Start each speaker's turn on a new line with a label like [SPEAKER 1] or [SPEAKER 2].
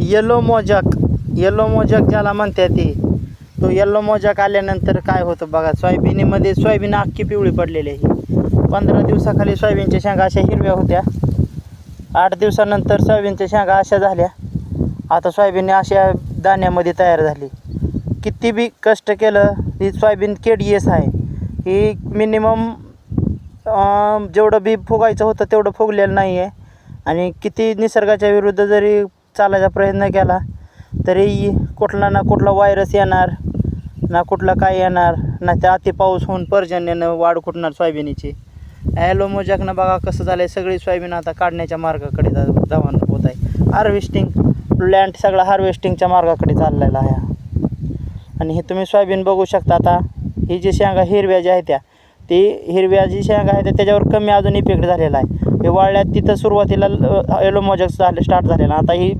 [SPEAKER 1] Yellow mosaic ज्याला म्हणते ती, तो येलो मोजॅक आल्यानंतर काय होतं बघा, सोयाबीन अख्खी पिवळी पडलेली आहे. 15 दिवसाखाली सोयाबीनच्या शेंगा अशा हिरव्या होत्या. 8 दिवसानंतर सोयाबीनच्या शेंगा अशा झाल्या. आता सोयाबीन अशा दाण्यामध्ये तयार झाली. किती बी कष्ट केलं, ही सोयाबीन केडीएस आहे. ही मिनिमम जेवढं बी फुगायचं होतं तेवढं फुगलेलं नाही आहे. आणि किती निसर्गाच्या विरुद्ध जरी चालायचा प्रयत्न केला तरी कुठला ना कुठला व्हायरस येणार, ना कुठला काय येणार, ना त्या अति पाऊस होऊन पर्जन्यानं वाढ कुठणार सोयाबीनीची. येलो मोजॅकनं बघा कसं झालं आहे, सगळी सोयाबीन आता काढण्याच्या मार्गाकडे जाऊन होत आहे. हार्वेस्टिंग प्लॅन्ट सगळा हार्वेस्टिंगच्या मार्गाकडे चाललेला आहे. आणि हे तुम्ही सोयाबीन बघू शकता. आता ही जी शेंगा हिरव्या ज्या आहेत ती हिरव्या जी शेंगा आहेत त्याच्यावर कमी अजून इफेक्ट झालेला आहे. हे वाळल्यात तिथं सुरुवातीला येलो मोजॅक स्टार्ट झालेला. आता ही